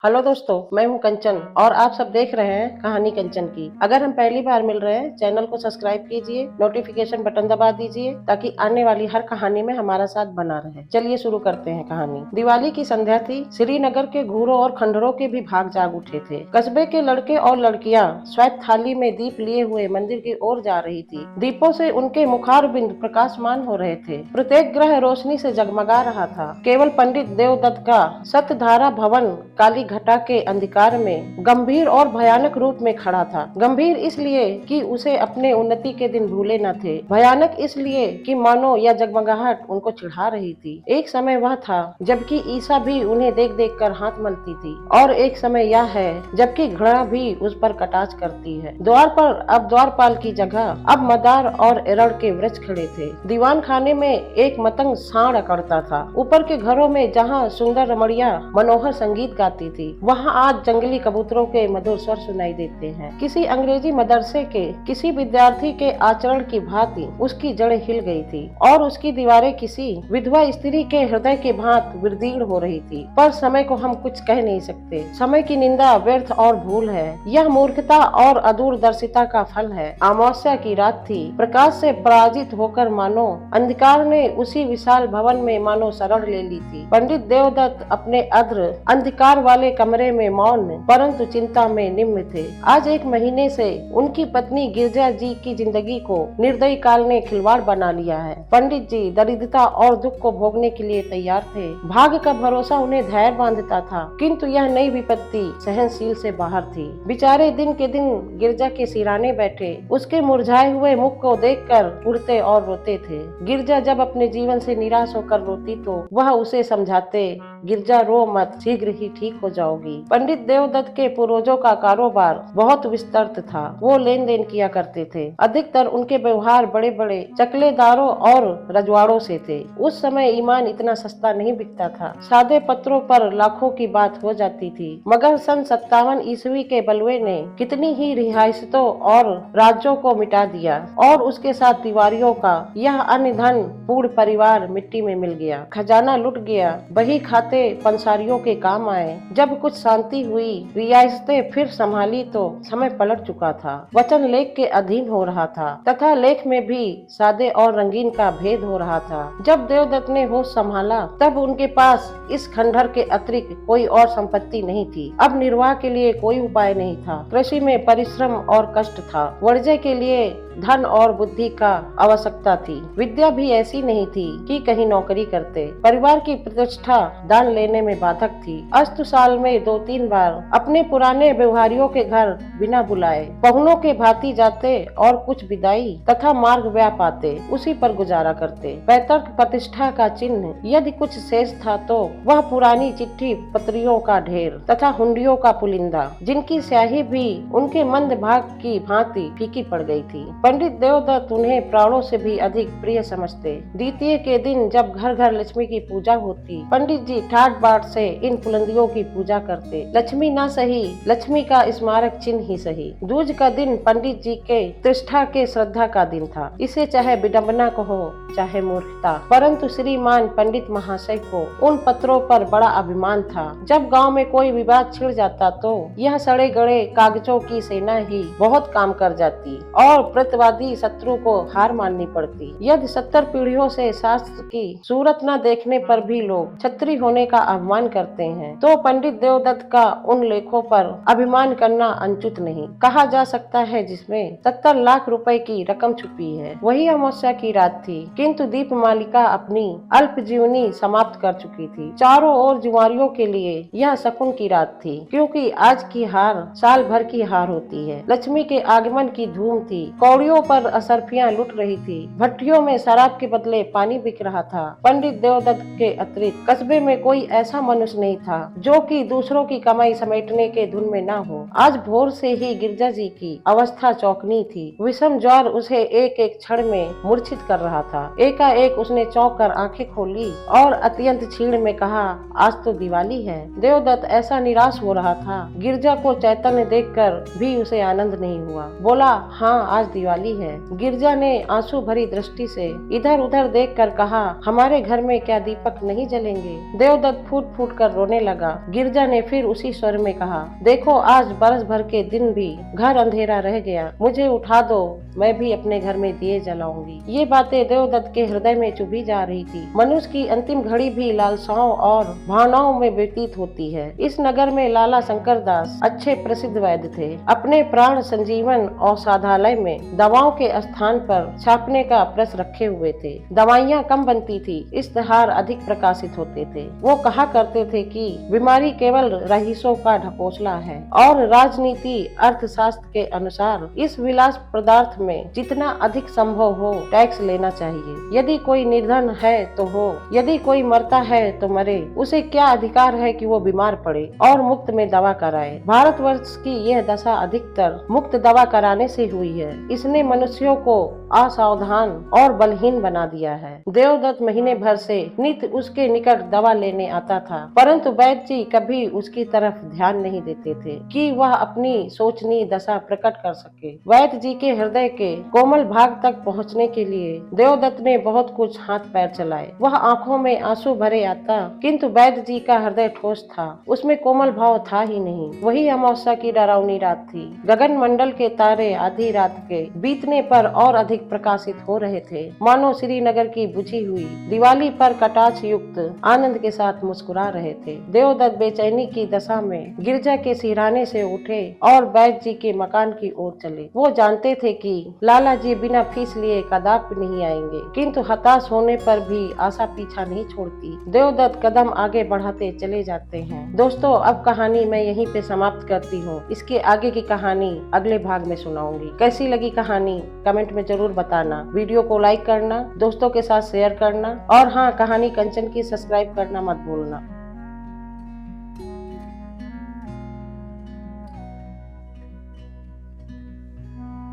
Hello दोस्तों, मैं हूं कंचन और आप सब देख रहे हैं कहानी कंचन की। अगर हम पहली बार मिल रहे हैं, चैनल को सब्सक्राइब कीजिए, नोटिफिकेशन बटन दबा दीजिए ताकि आने वाली हर कहानी में हमारा साथ बना रहे। चलिए शुरू करते हैं कहानी। दिवाली की संध्या थी। श्रीनगर के घूरों और खंडरों के भी भाग जाग उठे थे। कस्बे के लड़के और लड़कियां श्वेत थाली में दीप लिए हुए मंदिर की ओर जा रही थी। दीपों से उनके मुखार बिंद प्रकाशमान हो रहे थे। प्रत्येक ग्रह रोशनी से जगमगा रहा था। केवल पंडित देवदत्त का सतधारा भवन काली घटा के अंधकार में गंभीर और भयानक रूप में खड़ा था। गंभीर इसलिए कि उसे अपने उन्नति के दिन भूले न थे। भयानक इसलिए कि मानो यह जगमगाहट उनको चिढ़ा रही थी। एक समय वह था जबकि ईसा भी उन्हें देख देख कर हाथ मलती थी, और एक समय यह है जबकि घृणा भी उस पर कटाक्ष करती है। द्वार पर अब द्वारपाल की जगह अब मदार और एरड़ के वृक्ष खड़े थे। दीवान खाने में एक मतंग सांड अकड़ता था। ऊपर के घरों में जहाँ सुंदर रमणियां मनोहर संगीत गाती थी, वहाँ आज जंगली कबूतरों के मधुर स्वर सुनाई देते हैं। किसी अंग्रेजी मदरसे के किसी विद्यार्थी के आचरण की भांति उसकी जड़ें हिल गई थी और उसकी दीवारें किसी विधवा स्त्री के हृदय के भांति विदीर्ण हो रही थी। पर समय को हम कुछ कह नहीं सकते। समय की निंदा व्यर्थ और भूल है। यह मूर्खता और अदूरदर्शिता का फल है। अमावस्या की रात थी। प्रकाश से पराजित होकर मानो अंधकार ने उसी विशाल भवन में मानो शरण ले ली थी। पंडित देवदत्त अपने अद्र अंधकार वाले कमरे में मौन परंतु चिंता में निम्न थे। आज एक महीने से उनकी पत्नी गिरजा जी की जिंदगी को निर्दयी काल ने खिलवाड़ बना लिया है। पंडित जी दरिद्रता और दुख को भोगने के लिए तैयार थे। भाग्य का भरोसा उन्हें धैर्य बांधता था, किंतु यह नई विपत्ति सहनशील से बाहर थी। बेचारे दिन के दिन गिरजा के सिराने बैठे उसके मुरझाए हुए मुख को देखकर उड़ते और रोते थे। गिरजा जब अपने जीवन से निराश होकर रोती तो वह उसे समझाते, गिरजा रो मत, शीघ्र ही ठीक हो जाओगी। पंडित देवदत्त के पूर्वजों का कारोबार बहुत विस्तृत था। वो लेन देन किया करते थे। अधिकतर उनके व्यवहार बड़े बड़े चकलेदारों और रजवाड़ों से थे। उस समय ईमान इतना सस्ता नहीं बिकता था। सादे पत्रों पर लाखों की बात हो जाती थी। मगर सन 57 ईस्वी के बलवे ने कितनी ही रिहायतों और राज्यों को मिटा दिया और उसके साथ तिवारियों का यह अन्य धन पूर्ण परिवार मिट्टी में मिल गया। खजाना लुट गया। बही खाते पंसारियों के काम आए। जब कुछ शांति हुई, रियासतें फिर संभाली तो समय पलट चुका था। वचन लेख के अधीन हो रहा था तथा लेख में भी सादे और रंगीन का भेद हो रहा था। जब देवदत्त ने होश संभाला तब उनके पास इस खंडहर के अतिरिक्त कोई और संपत्ति नहीं थी। अब निर्वाह के लिए कोई उपाय नहीं था। कृषि में परिश्रम और कष्ट था। वाणिज्य के लिए धन और बुद्धि का आवश्यकता थी। विद्या भी ऐसी नहीं थी कि कहीं नौकरी करते। परिवार की प्रतिष्ठा दान लेने में बाधक थी। अस्तु साल में 2-3 बार अपने पुराने व्यवहारियों के घर बिना बुलाए पहुनों के भांति जाते और कुछ विदाई तथा मार्ग व्याप आते, उसी पर गुजारा करते। पैतृक प्रतिष्ठा का चिन्ह यदि कुछ शेष था तो वह पुरानी चिट्ठी पत्रियों का ढेर तथा हुंडियों का पुलिंदा, जिनकी स्याही भी उनके मंद भाग की भांति फीकी पड़ गई थी। पंडित देवदत्त उन्हें प्राणों से भी अधिक प्रिय समझते। द्वितीय के दिन जब घर घर लक्ष्मी की पूजा होती, पंडित जी ठाट बाट से इन पुलंदियों की पूजा करते। लक्ष्मी न सही, लक्ष्मी का स्मारक चिन्ह ही सही। दूज का दिन पंडित जी के प्रतिष्ठा के श्रद्धा का दिन था। इसे चाहे विडम्बना कहो चाहे मूर्खता, परंतु श्रीमान पंडित महाशय को उन पत्रों पर बड़ा अभिमान था। जब गांव में कोई विवाद छिड़ जाता तो यह सड़े गड़े कागजों की सेना ही बहुत काम कर जाती और प्रतिवादी शत्रु को हार माननी पड़ती। यदि 70 पीढ़ियों से शास्त्र की सूरत न देखने पर भी लोग छत्री होने का अभिमान करते हैं, तो पंडित देवदत्त का उन लेखों पर अभिमान करना अनुचित नहीं कहा जा सकता है, जिसमें 70 लाख रुपए की रकम छुपी है। वही अमावस्या की रात थी, किंतु दीपमालिका अपनी अल्प जीवनी समाप्त कर चुकी थी। चारों ओर जुआरियों के लिए यह शकुन की रात थी, क्योंकि आज की हार साल भर की हार होती है। लक्ष्मी के आगमन की धूम थी। कौड़ियों पर असरफियां लुट रही थी। भट्टियों में शराब के बदले पानी बिक रहा था। पंडित देवदत्त के अतिरिक्त कस्बे में कोई ऐसा मनुष्य नहीं था जो कि दूसरों की कमाई समेटने के धुन में न हो। आज भोर से ही गिरजा जी की अवस्था चौकनी थी। विषम ज्वर उसे एक एक क्षण में मूर्छित कर रहा था। एकाएक उसने चौंक कर आंखें खोली और अत्यंत क्षीण में कहा, आज तो दिवाली है। देवदत्त ऐसा निराश हो रहा था, गिरजा को चैतन्य देखकर भी उसे आनंद नहीं हुआ। बोला, हाँ आज दिवाली वाली है। गिरजा ने आंसू भरी दृष्टि से इधर उधर देखकर कहा, हमारे घर में क्या दीपक नहीं जलेंगे? देवदत्त फूट फूट कर रोने लगा। गिरजा ने फिर उसी स्वर में कहा, देखो आज बरस भर के दिन भी घर अंधेरा रह गया, मुझे उठा दो, मैं भी अपने घर में दिए जलाऊंगी। ये बातें देवदत्त के हृदय में चुभी जा रही थी। मनुष्य की अंतिम घड़ी भी लालसाओं और भावनाओं में व्यतीत होती है। इस नगर में लाला शंकर दास अच्छे प्रसिद्ध वैद्य थे। अपने प्राण संजीवन औषधालय में दवाओं के स्थान पर छापने का प्रेस रखे हुए थे। दवाइयाँ कम बनती थी, इश्तहार अधिक प्रकाशित होते थे। वो कहा करते थे कि बीमारी केवल रईसों का ढकोसला है और राजनीति अर्थशास्त्र के अनुसार इस विलास पदार्थ में जितना अधिक संभव हो टैक्स लेना चाहिए। यदि कोई निर्धन है तो हो, यदि कोई मरता है तो मरे, उसे क्या अधिकार है कि वो बीमार पड़े और मुफ्त में दवा कराए। भारतवर्ष की यह दशा अधिकतर मुफ्त दवा कराने से हुई है। इसने मनुष्यों को असावधान और बलहीन बना दिया है। देवदत्त महीने भर से नित्य उसके निकट दवा लेने आता था, परंतु वैद्य जी कभी उसकी तरफ ध्यान नहीं देते थे कि वह अपनी शोचनीय दशा प्रकट कर सके। वैद्य जी के हृदय के कोमल भाग तक पहुंचने के लिए देवदत्त ने बहुत कुछ हाथ पैर चलाए। वह आंखों में आंसू भरे आता, किंतु वैद्य जी का हृदय ठोस था, उसमें कोमल भाव था ही नहीं। वही अमावस्या की डरावनी रात थी। गगन मंडल के तारे आधी रात के बीतने पर और अधिक प्रकाशित हो रहे थे, मानो श्रीनगर की बुझी हुई दिवाली पर कटाक्ष युक्त आनंद के साथ मुस्कुरा रहे थे। देवदत्त बेचैनी की दशा में गिरजा के सिरहाने से उठे और वैद्य जी के मकान की ओर चले। वो जानते थे कि लाला जी बिना फीस लिए कदापि नहीं आएंगे, किंतु हताश होने पर भी आशा पीछा नहीं छोड़ती। देवदत्त कदम आगे बढ़ाते चले जाते हैं। दोस्तों, अब कहानी मैं यहीं पे समाप्त करती हूँ। इसके आगे की कहानी अगले भाग में सुनाऊंगी। कैसी लगी कहानी कमेंट में जरूर बताना। वीडियो को लाइक करना, दोस्तों के साथ शेयर करना और हाँ, कहानी कंचन की सब्सक्राइब करना मत भूलना।